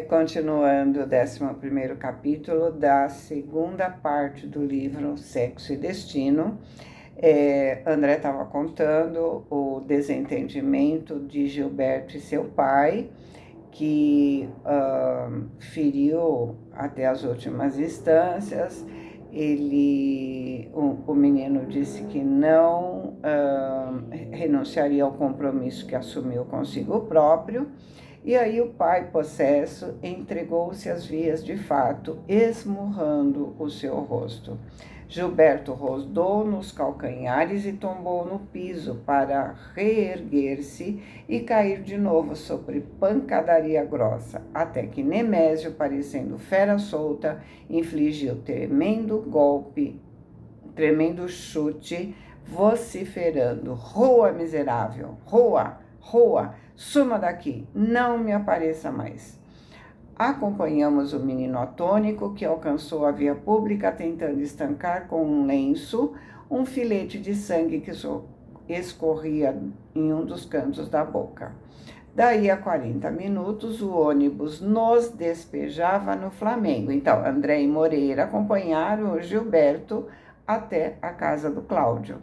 Continuando o 11º capítulo da segunda parte do livro Sexo e Destino, André estava contando o desentendimento de Gilberto e seu pai, que feriu até as últimas instâncias. O menino disse que não renunciaria ao compromisso que assumiu consigo próprio. E aí o pai, possesso, entregou-se às vias de fato, esmurrando o seu rosto. Gilberto rosnou nos calcanhares e tombou no piso para reerguer-se e cair de novo sobre pancadaria grossa, até que Nemésio, parecendo fera solta, infligiu tremendo chute, vociferando: "Rua, miserável! Rua! Rua! Suma daqui! Não me apareça mais!" Acompanhamos o menino atônico, que alcançou a via pública tentando estancar com um lenço um filete de sangue que escorria em um dos cantos da boca. Daí a 40 minutos, o ônibus nos despejava no Flamengo. Então, André e Moreira acompanharam o Gilberto até a casa do Cláudio.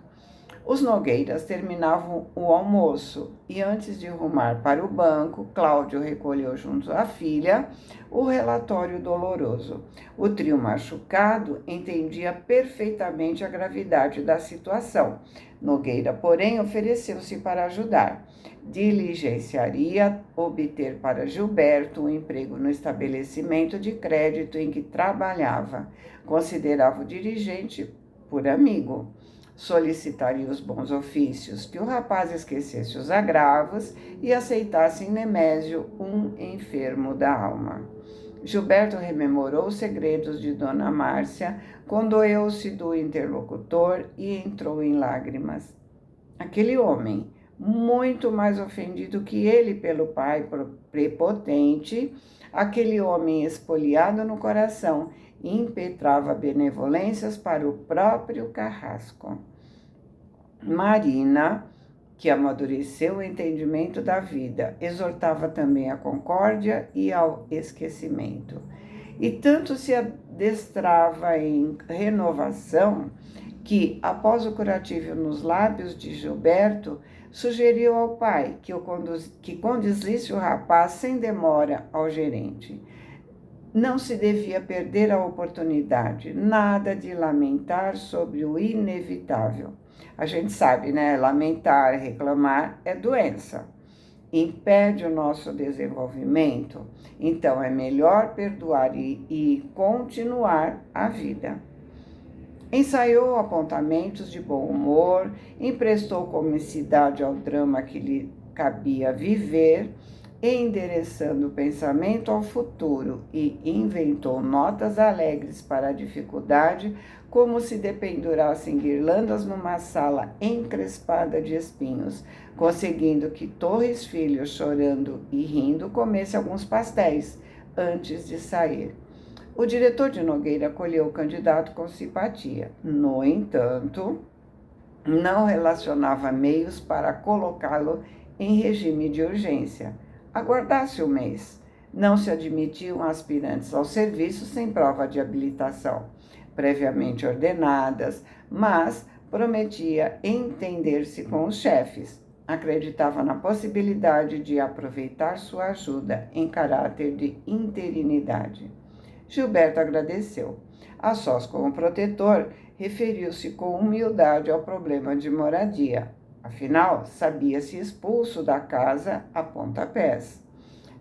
Os Nogueiras terminavam o almoço e, antes de rumar para o banco, Cláudio recolheu junto à filha o relatório doloroso. O trio machucado entendia perfeitamente a gravidade da situação. Nogueira, porém, ofereceu-se para ajudar. Diligenciaria obter para Gilberto um emprego no estabelecimento de crédito em que trabalhava. Considerava o dirigente por amigo. Solicitaria os bons ofícios, que o rapaz esquecesse os agravos e aceitasse em Nemésio um enfermo da alma. Gilberto rememorou os segredos de Dona Márcia, condoeu-se do interlocutor e entrou em lágrimas. Aquele homem, muito mais ofendido que ele pelo pai prepotente, aquele homem espoliado no coração, impetrava benevolências para o próprio carrasco. Marina, que amadureceu o entendimento da vida, exortava também à concórdia e ao esquecimento. E tanto se adestrava em renovação que, após o curativo nos lábios de Gilberto, sugeriu ao pai que conduzisse o rapaz sem demora ao gerente. Não se devia perder a oportunidade, nada de lamentar sobre o inevitável. A gente sabe, né? Lamentar, reclamar é doença. Impede o nosso desenvolvimento. Então é melhor perdoar e continuar a vida. Ensaiou apontamentos de bom humor, emprestou comicidade ao drama que lhe cabia viver, endereçando o pensamento ao futuro, e inventou notas alegres para a dificuldade, como se dependurassem guirlandas numa sala encrespada de espinhos, conseguindo que Torres Filho, chorando e rindo, comesse alguns pastéis antes de sair. O diretor de Nogueira acolheu o candidato com simpatia. No entanto, não relacionava meios para colocá-lo em regime de urgência. Aguardasse o mês. Não se admitiam aspirantes ao serviço sem prova de habilitação, previamente ordenadas, mas prometia entender-se com os chefes. Acreditava na possibilidade de aproveitar sua ajuda em caráter de interinidade. Gilberto agradeceu. A sós com o protetor, referiu-se com humildade ao problema de moradia. Afinal, sabia-se expulso da casa a pontapés.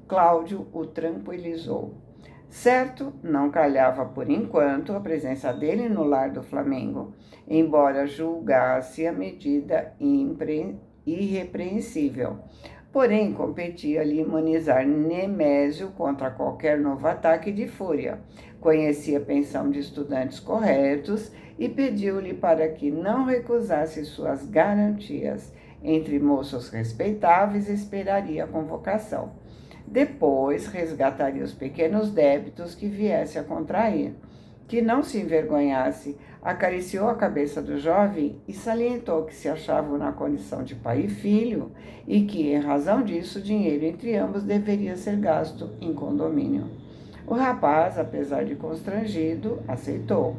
Cláudio o tranquilizou. Certo, não calhava por enquanto a presença dele no lar do Flamengo, embora julgasse a medida irrepreensível. Porém, competia-lhe imunizar Nemésio contra qualquer novo ataque de fúria. Conhecia a pensão de estudantes corretos e pediu-lhe para que não recusasse suas garantias. Entre moços respeitáveis, esperaria a convocação. Depois, resgataria os pequenos débitos que viesse a contrair. que não se envergonhasse, acariciou a cabeça do jovem e salientou que se achavam na condição de pai e filho e que, em razão disso, o dinheiro entre ambos deveria ser gasto em condomínio. O rapaz, apesar de constrangido, aceitou.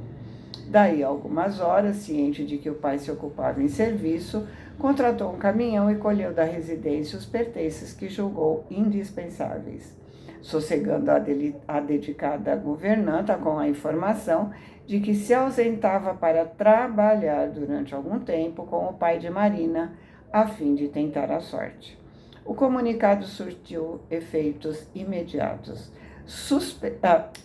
Daí a algumas horas, ciente de que o pai se ocupava em serviço, contratou um caminhão e colheu da residência os pertences que julgou indispensáveis, sossegando a dedicada governanta com a informação de que se ausentava para trabalhar durante algum tempo com o pai de Marina, a fim de tentar a sorte. O comunicado surtiu efeitos imediatos,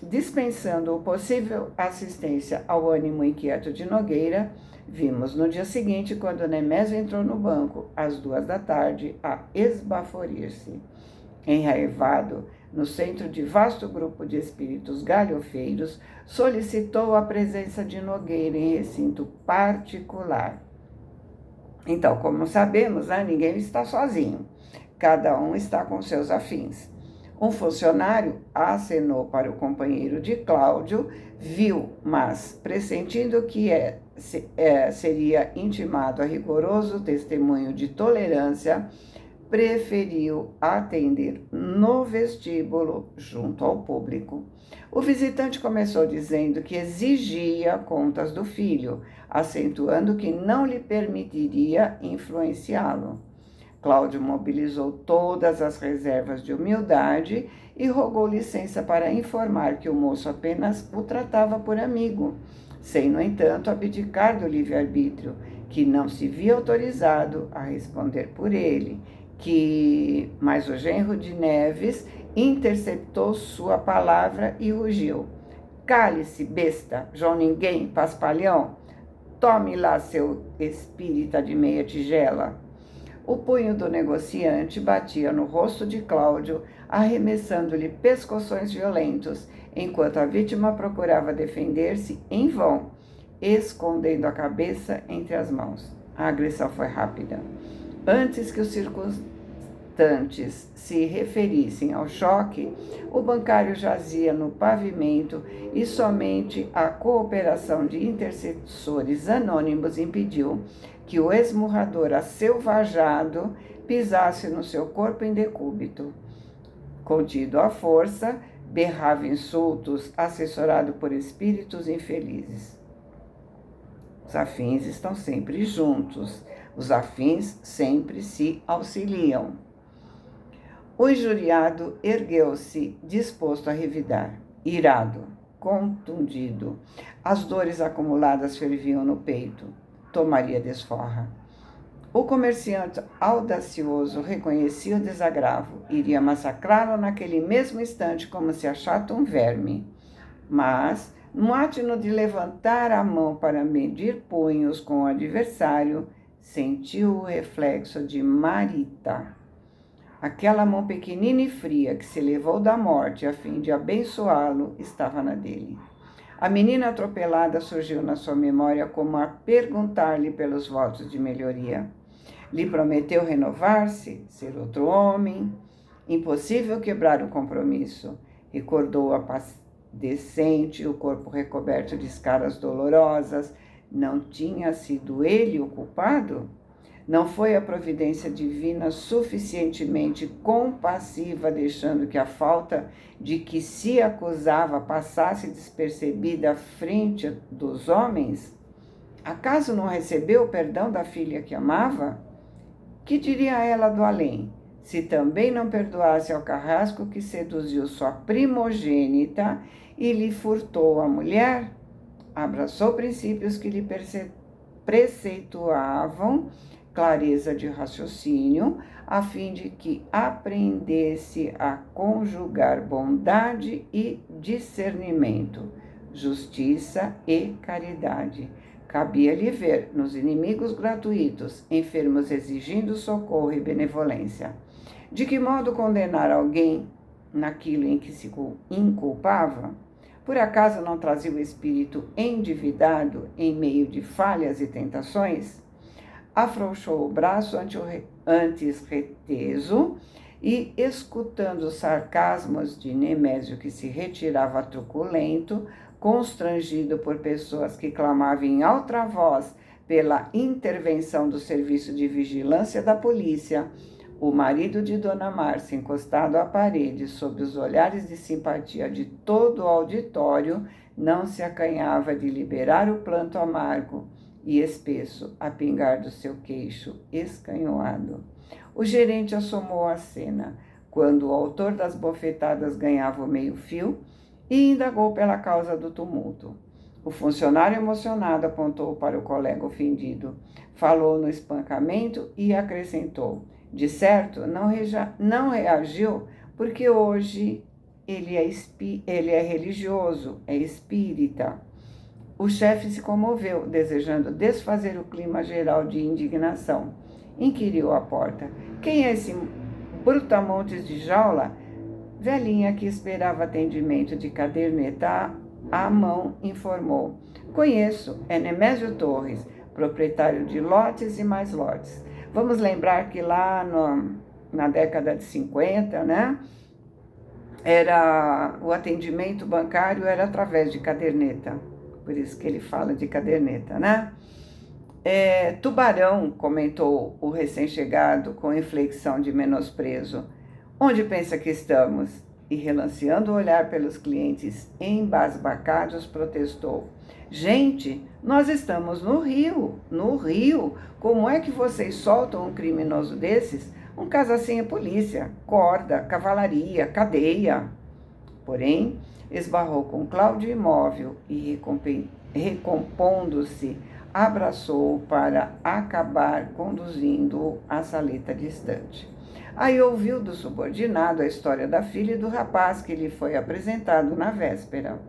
dispensando possível assistência ao ânimo inquieto de Nogueira. Vimos no dia seguinte, quando Nemésio entrou no banco, às 14h, a esbaforir-se. Enraivado, no centro de vasto grupo de espíritos galhofeiros, solicitou a presença de Nogueira em recinto particular. Então, como sabemos, ninguém está sozinho. Cada um está com seus afins. Um funcionário acenou para o companheiro de Cláudio, viu, mas, pressentindo que seria intimado a rigoroso testemunho de tolerância, preferiu atender no vestíbulo junto ao público. O visitante começou dizendo que exigia contas do filho, acentuando que não lhe permitiria influenciá-lo. Cláudio mobilizou todas as reservas de humildade e rogou licença para informar que o moço apenas o tratava por amigo, sem, no entanto, abdicar do livre-arbítrio, que não se via autorizado a responder por ele, mas o genro de Neves interceptou sua palavra e rugiu: "Cale-se, besta, João Ninguém, paspalhão, tome lá seu espírita de meia tigela." O punho do negociante batia no rosto de Cláudio, arremessando-lhe pescoções violentos, enquanto a vítima procurava defender-se em vão, escondendo a cabeça entre as mãos. A agressão foi rápida. Antes que os circunstantes se referissem ao choque, o bancário jazia no pavimento e somente a cooperação de intercessores anônimos impediu que o esmurrador aselvajado pisasse no seu corpo em decúbito. Contido à força, berrava insultos, assessorado por espíritos infelizes. Os afins estão sempre juntos, os afins sempre se auxiliam. O injuriado ergueu-se, disposto a revidar, irado, contundido. As dores acumuladas ferviam no peito. Tomaria desforra. O comerciante audacioso reconhecia o desagravo, iria massacrá-lo naquele mesmo instante como se achata um verme. Mas, no átino de levantar a mão para medir punhos com o adversário, sentiu o reflexo de Marita. Aquela mão pequenina e fria que se levou da morte a fim de abençoá-lo estava na dele. A menina atropelada surgiu na sua memória como a perguntar-lhe pelos votos de melhoria. Lhe prometeu renovar-se, ser outro homem. Impossível quebrar o compromisso. Recordou-a decente, o corpo recoberto de escaras dolorosas. Não tinha sido ele o culpado? Não foi a providência divina suficientemente compassiva, deixando que a falta de que se acusava passasse despercebida à frente dos homens? Acaso não recebeu o perdão da filha que amava? Que diria ela do além, se também não perdoasse ao carrasco que seduziu sua primogênita e lhe furtou a mulher? Abraçou princípios que lhe preceituavam clareza de raciocínio, a fim de que aprendesse a conjugar bondade e discernimento, justiça e caridade. Cabia-lhe ver nos inimigos gratuitos, enfermos exigindo socorro e benevolência. De que modo condenar alguém naquilo em que se inculpava? Por acaso não trazia o espírito endividado em meio de falhas e tentações? Afrouxou o braço antes reteso e, escutando os sarcasmos de Nemésio, que se retirava truculento, Constrangido por pessoas que clamavam em alta voz pela intervenção do serviço de vigilância da polícia, o marido de Dona Márcia, encostado à parede, sob os olhares de simpatia de todo o auditório, não se acanhava de liberar o pranto amargo e espesso a pingar do seu queixo escanhoado. O gerente assomou a cena, quando o autor das bofetadas ganhava o meio-fio, e indagou pela causa do tumulto. O funcionário emocionado apontou para o colega ofendido, falou no espancamento e acrescentou: de certo, não reagiu porque hoje ele é religioso, é espírita. O chefe se comoveu, desejando desfazer o clima geral de indignação. Inquiriu à porta: quem é esse brutamontes de jaula? Velhinha, que esperava atendimento de caderneta à mão, informou: conheço, é Nemésio Torres, proprietário de lotes e mais lotes. Vamos lembrar que lá na década de 50, né, o atendimento bancário era através de caderneta. Por isso que ele fala de caderneta, né? Tubarão, comentou o recém-chegado com inflexão de menosprezo. Onde pensa que estamos? E relanceando o olhar pelos clientes embasbacados, protestou: gente, nós estamos no Rio, no Rio. Como é que vocês soltam um criminoso desses? Um caso assim é polícia, corda, cavalaria, cadeia. Porém, esbarrou com Cláudio imóvel e, recompondo-se, abraçou-o para acabar conduzindo-o à saleta distante. Aí ouviu do subordinado a história da filha e do rapaz que lhe foi apresentado na véspera.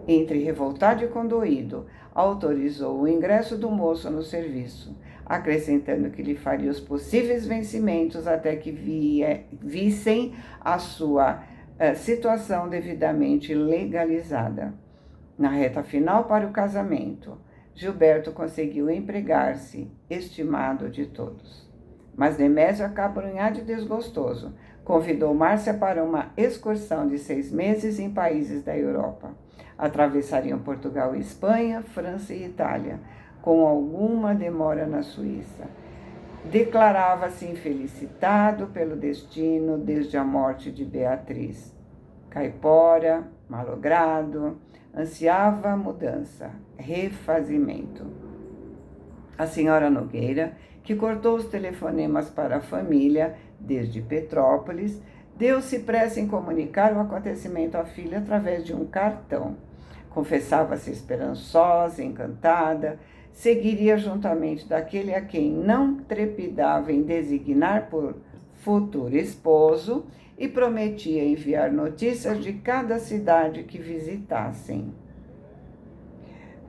Entre revoltado e condoído, autorizou o ingresso do moço no serviço, acrescentando que lhe faria os possíveis vencimentos até que vissem a sua situação devidamente legalizada. Na reta final para o casamento, Gilberto conseguiu empregar-se, estimado de todos. Mas Nemésio, acabrunhado e desgostoso, convidou Márcia para uma excursão de 6 meses em países da Europa. Atravessariam Portugal e Espanha, França e Itália, com alguma demora na Suíça. Declarava-se infelicitado pelo destino desde a morte de Beatriz. Caipora, malogrado, ansiava mudança, refazimento. A senhora Nogueira, que cortou os telefonemas para a família desde Petrópolis, deu-se pressa em comunicar o acontecimento à filha através de um cartão. Confessava-se esperançosa, encantada, seguiria juntamente daquele a quem não trepidava em designar por futuro esposo e prometia enviar notícias de cada cidade que visitassem.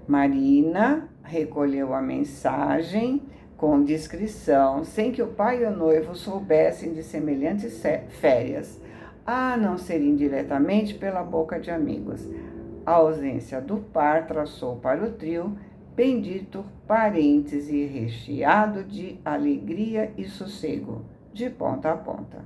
Marina recolheu a mensagem com discrição, sem que o pai e o noivo soubessem de semelhantes férias, a não ser indiretamente pela boca de amigos. A ausência do par traçou para o trio bendito parêntese recheado de alegria e sossego, de ponta a ponta.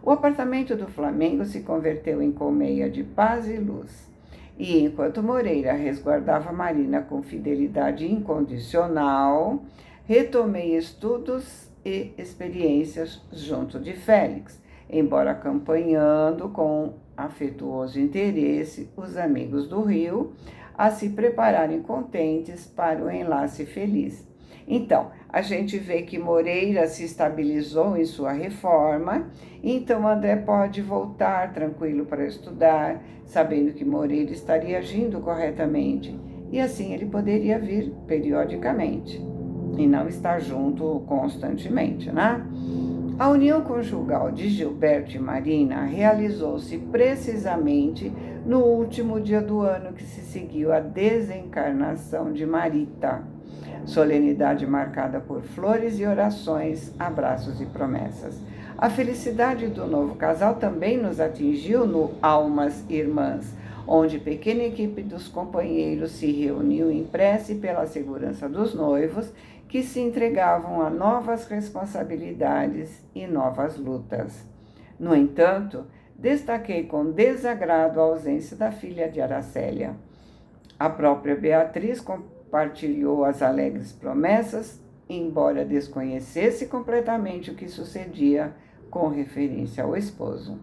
O apartamento do Flamengo se converteu em colmeia de paz e luz. E enquanto Moreira resguardava Marina com fidelidade incondicional, retomei estudos e experiências junto de Félix, embora acompanhando com afetuoso interesse os amigos do Rio a se prepararem contentes para o enlace feliz. Então, a gente vê que Moreira se estabilizou em sua reforma, então André pode voltar tranquilo para estudar, sabendo que Moreira estaria agindo corretamente, e assim ele poderia vir periodicamente, e não estar junto constantemente, né? A união conjugal de Gilberto e Marina realizou-se precisamente no último dia do ano que se seguiu à desencarnação de Marita. Solenidade marcada por flores e orações, abraços e promessas. A felicidade do novo casal também nos atingiu no Almas Irmãs, onde pequena equipe dos companheiros se reuniu em prece pela segurança dos noivos, que se entregavam a novas responsabilidades e novas lutas. No entanto, destaquei com desagrado a ausência da filha de Aracélia. A própria Beatriz compartilhou as alegres promessas, embora desconhecesse completamente o que sucedia com referência ao esposo.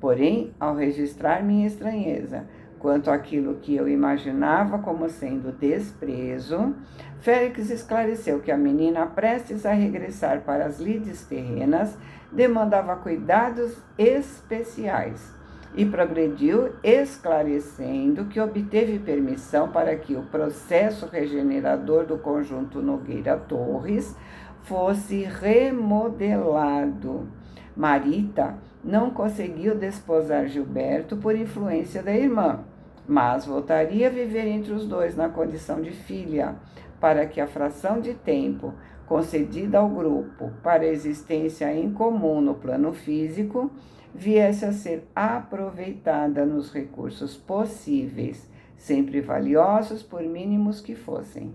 Porém, ao registrar minha estranheza quanto àquilo que eu imaginava como sendo desprezo, Félix esclareceu que a menina, prestes a regressar para as lides terrenas, demandava cuidados especiais e progrediu esclarecendo que obteve permissão para que o processo regenerador do conjunto Nogueira Torres fosse remodelado. Marita não conseguiu desposar Gilberto por influência da irmã, mas voltaria a viver entre os dois na condição de filha, para que a fração de tempo concedida ao grupo para a existência em comum no plano físico viesse a ser aproveitada nos recursos possíveis, sempre valiosos por mínimos que fossem.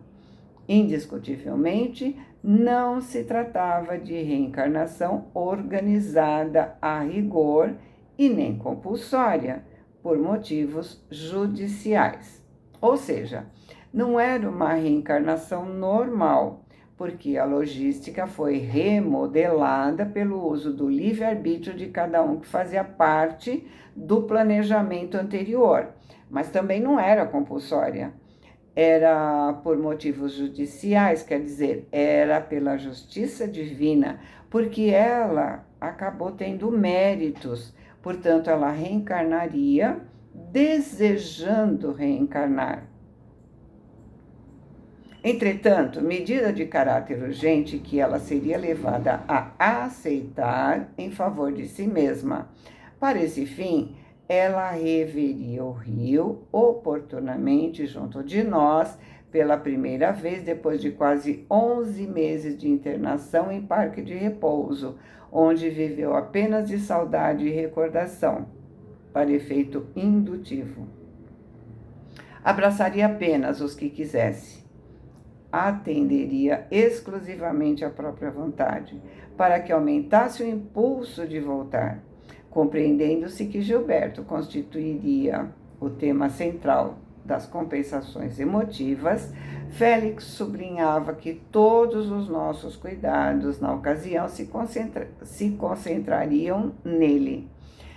Indiscutivelmente, não se tratava de reencarnação organizada a rigor e nem compulsória, por motivos judiciais. Ou seja, não era uma reencarnação normal, porque a logística foi remodelada pelo uso do livre-arbítrio de cada um que fazia parte do planejamento anterior, mas também não era compulsória. Era por motivos judiciais, quer dizer, era pela justiça divina, porque ela acabou tendo méritos, portanto, ela reencarnaria desejando reencarnar. Entretanto, medida de caráter urgente que ela seria levada a aceitar em favor de si mesma. Para esse fim, ela reveria o rio oportunamente junto de nós pela primeira vez depois de quase 11 meses de internação em parque de repouso, onde viveu apenas de saudade e recordação, para efeito indutivo. Abraçaria apenas os que quisesse. Atenderia exclusivamente à própria vontade, para que aumentasse o impulso de voltar. Compreendendo-se que Gilberto constituiria o tema central das compensações emotivas, Félix sublinhava que todos os nossos cuidados na ocasião se concentrariam nele.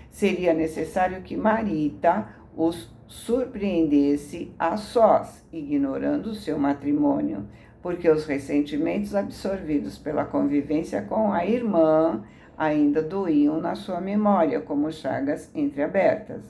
Seria necessário que Marita os surpreendesse a sós, ignorando seu matrimônio, porque os ressentimentos absorvidos pela convivência com a irmã ainda doíam na sua memória como chagas entreabertas.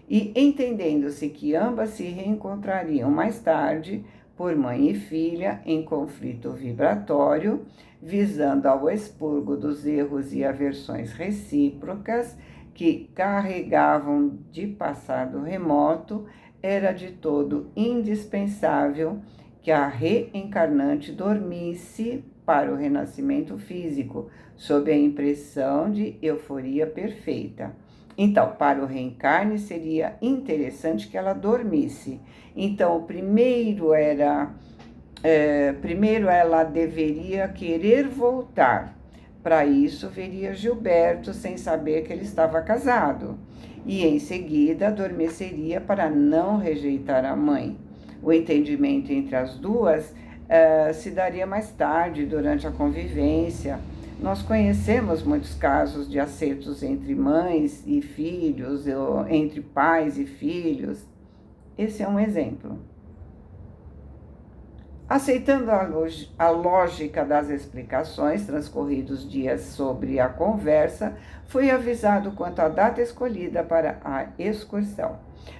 E entendendo-se que ambas se reencontrariam mais tarde, por mãe e filha, em conflito vibratório, visando ao expurgo dos erros e aversões recíprocas que carregavam de passado remoto, era de todo indispensável que a reencarnante dormisse para o renascimento físico, sob a impressão de euforia perfeita. Então, para o reencarne seria interessante que ela dormisse. Então, primeiro ela deveria querer voltar. Para isso, veria Gilberto sem saber que ele estava casado. E, em seguida, adormeceria para não rejeitar a mãe. O entendimento entre as duas se daria mais tarde, durante a convivência. Nós conhecemos muitos casos de acertos entre mães e filhos, entre pais e filhos. Esse é um exemplo. Aceitando a lógica das explicações, transcorridos dias sobre a conversa, fui avisado quanto à data escolhida para a excursão.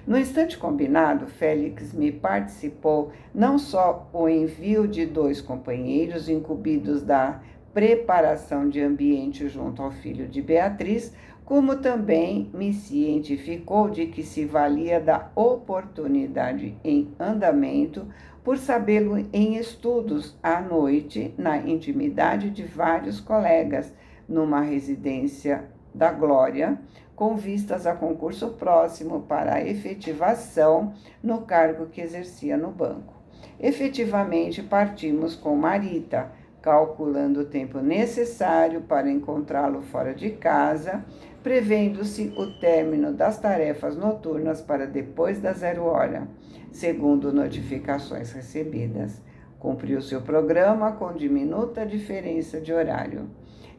No instante combinado, Félix me participou não só o envio de 2 companheiros incumbidos da preparação de ambiente junto ao filho de Beatriz, como também me cientificou de que se valia da oportunidade em andamento por sabê-lo em estudos à noite, na intimidade de vários colegas, numa residência da Glória, com vistas a concurso próximo para a efetivação no cargo que exercia no banco. Efetivamente, partimos com Marita, calculando o tempo necessário para encontrá-lo fora de casa, prevendo-se o término das tarefas noturnas para depois da 0 hora, segundo notificações recebidas. Cumpriu seu programa com diminuta diferença de horário.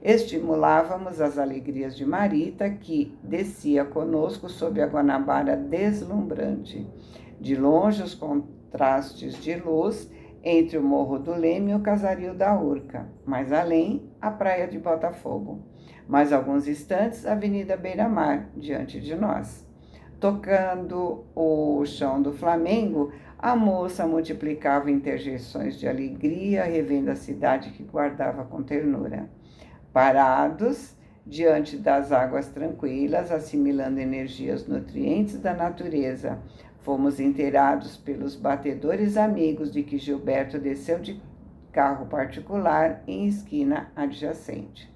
Estimulávamos as alegrias de Marita, que descia conosco sob a Guanabara deslumbrante. De longe, os contrastes de luz entre o Morro do Leme e o Casario da Urca, mais além, a praia de Botafogo. Mais alguns instantes, a Avenida Beira-Mar, diante de nós. Tocando o chão do Flamengo, a moça multiplicava interjeições de alegria, revendo a cidade que guardava com ternura. Parados diante das águas tranquilas, assimilando energias nutrientes da natureza, fomos inteirados pelos batedores amigos de que Gilberto desceu de carro particular em esquina adjacente.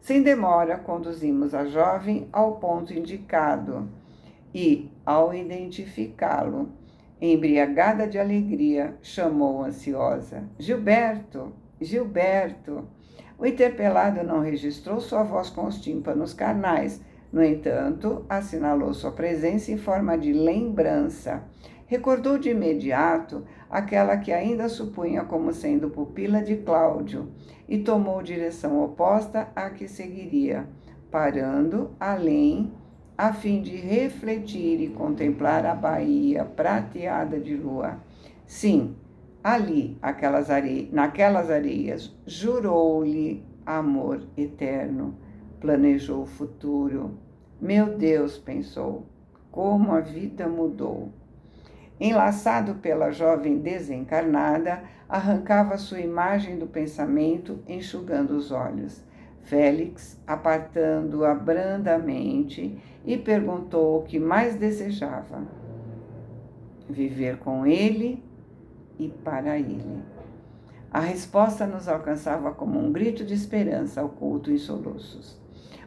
Sem demora, conduzimos a jovem ao ponto indicado e, ao identificá-lo, embriagada de alegria, chamou ansiosa: Gilberto! Gilberto! O interpelado não registrou sua voz com os tímpanos carnais, no entanto, assinalou sua presença em forma de lembrança. Recordou de imediato aquela que ainda supunha como sendo pupila de Cláudio e tomou direção oposta à que seguiria, parando além a fim de refletir e contemplar a baía prateada de lua. Sim, ali, naquelas areias, jurou-lhe amor eterno, planejou o futuro. Meu Deus, pensou, como a vida mudou. Enlaçado pela jovem desencarnada, arrancava sua imagem do pensamento, enxugando os olhos. Félix, apartando-a brandamente, e perguntou o que mais desejava: viver com ele e para ele. A resposta nos alcançava como um grito de esperança oculto em soluços.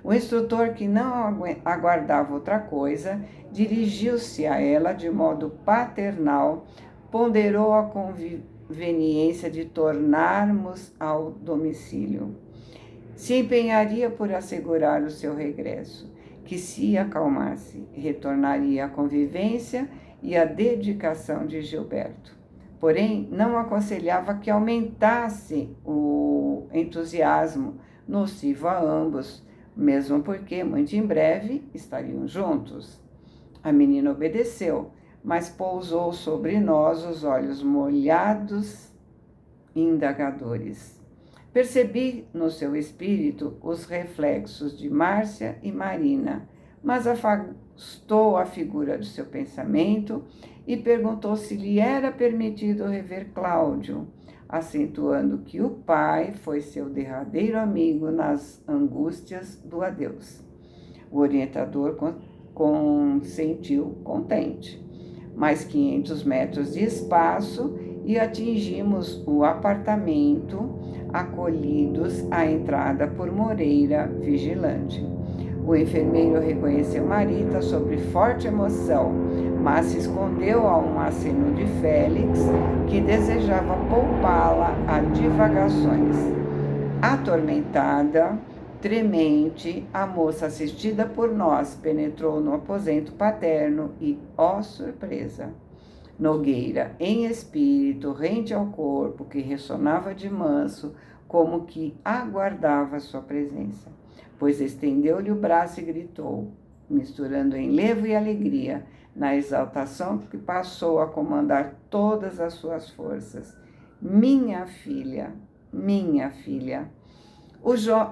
O instrutor, que não aguardava outra coisa, dirigiu-se a ela de modo paternal, ponderou a conveniência de tornarmos ao domicílio. Se empenharia por assegurar o seu regresso, que se acalmasse, retornaria à convivência e à dedicação de Gilberto. Porém, não aconselhava que aumentasse o entusiasmo, nocivo a ambos, mesmo porque, muito em breve, estariam juntos. A menina obedeceu, mas pousou sobre nós os olhos molhados e indagadores. Percebi no seu espírito os reflexos de Márcia e Marina, mas afastou a figura do seu pensamento e perguntou se lhe era permitido rever Cláudio, acentuando que o pai foi seu derradeiro amigo nas angústias do adeus. O orientador consentiu contente. Mais 500 metros de espaço e atingimos o apartamento, acolhidos à entrada por Moreira, vigilante. O enfermeiro reconheceu Marita sobre forte emoção, mas se escondeu a um aceno de Félix, que desejava poupá-la a divagações. Atormentada, tremente, a moça, assistida por nós, penetrou no aposento paterno e, ó surpresa! Nogueira, em espírito, rente ao corpo, que ressonava de manso, como que aguardava sua presença, pois estendeu-lhe o braço e gritou, misturando enlevo e alegria, na exaltação que passou a comandar todas as suas forças: minha filha, minha filha.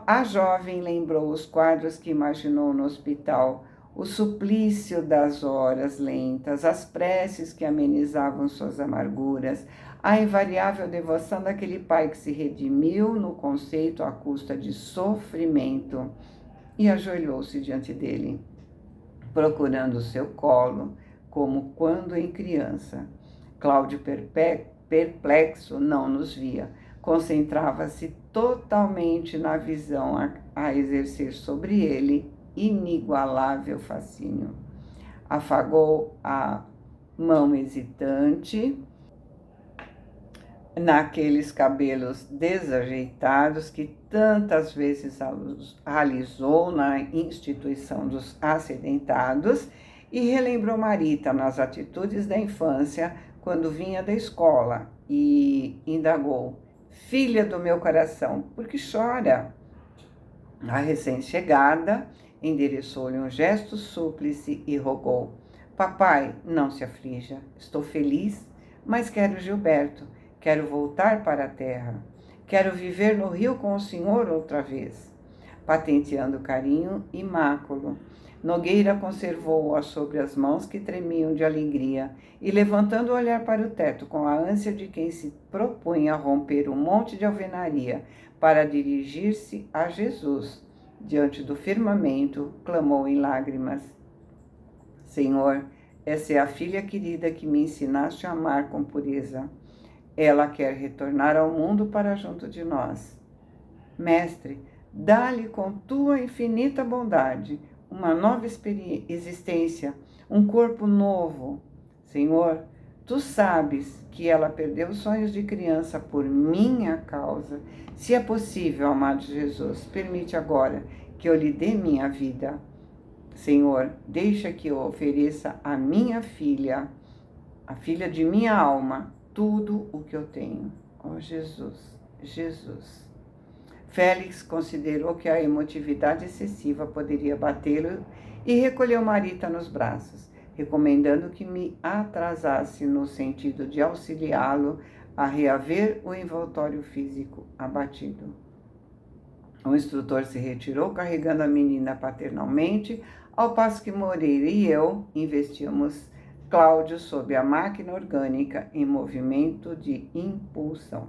A jovem lembrou os quadros que imaginou no hospital, o suplício das horas lentas, as preces que amenizavam suas amarguras, a invariável devoção daquele pai que se redimiu no conceito à custa de sofrimento, e ajoelhou-se diante dele, procurando o seu colo, como quando em criança. Cláudio, perplexo, não nos via. Concentrava-se totalmente na visão a exercer sobre ele inigualável fascínio. Afagou a mão hesitante, naqueles cabelos desajeitados que tantas vezes alisou na instituição dos acidentados e relembrou Marita nas atitudes da infância quando vinha da escola e indagou: filha do meu coração, por que chora? A recém-chegada endereçou-lhe um gesto súplice e rogou: papai, não se aflija, estou feliz, mas quero Gilberto. Quero voltar para a terra. Quero viver no rio com o senhor outra vez. Patenteando carinho imáculo, Nogueira conservou-a sobre as mãos que tremiam de alegria e, levantando o olhar para o teto com a ânsia de quem se propunha a romper um monte de alvenaria para dirigir-se a Jesus, diante do firmamento, clamou em lágrimas: Senhor, essa é a filha querida que me ensinaste a amar com pureza. Ela quer retornar ao mundo para junto de nós. Mestre, dá-lhe com tua infinita bondade uma nova existência, um corpo novo. Senhor, tu sabes que ela perdeu os sonhos de criança por minha causa. Se é possível, amado Jesus, permite agora que eu lhe dê minha vida. Senhor, deixa que eu ofereça a minha filha, a filha de minha alma, tudo o que eu tenho. Oh, Jesus, Jesus. Félix considerou que a emotividade excessiva poderia batê-lo e recolheu Marita nos braços, recomendando que me atrasasse no sentido de auxiliá-lo a reaver o envoltório físico abatido. O instrutor se retirou carregando a menina paternalmente, ao passo que Moreira e eu investíamos Cláudio sob a máquina orgânica em movimento de impulsão.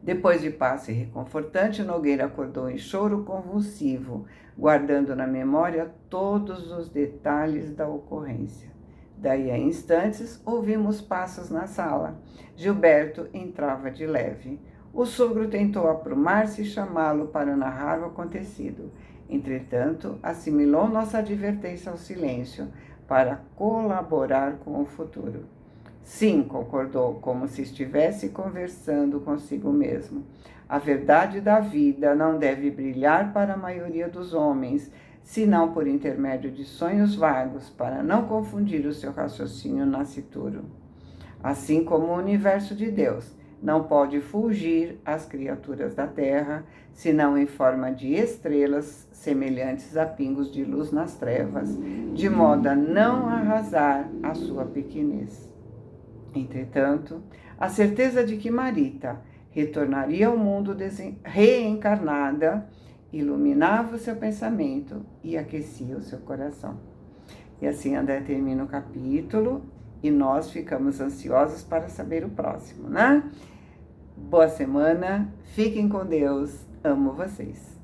Depois de passe reconfortante, Nogueira acordou em choro convulsivo, guardando na memória todos os detalhes da ocorrência. Daí a instantes, ouvimos passos na sala. Gilberto entrava de leve. O sogro tentou aprumar-se e chamá-lo para narrar o acontecido. Entretanto, assimilou nossa advertência ao silêncio, para colaborar com o futuro. Sim, concordou, como se estivesse conversando consigo mesmo. A verdade da vida não deve brilhar para a maioria dos homens, senão por intermédio de sonhos vagos, para não confundir o seu raciocínio nascituro. Assim como o universo de Deus não pode fugir às criaturas da terra, senão em forma de estrelas semelhantes a pingos de luz nas trevas, de modo a não arrasar a sua pequenez. Entretanto, a certeza de que Marita retornaria ao mundo reencarnada iluminava o seu pensamento e aquecia o seu coração. E assim André termina o capítulo e nós ficamos ansiosos para saber o próximo, né? Boa semana, fiquem com Deus, amo vocês.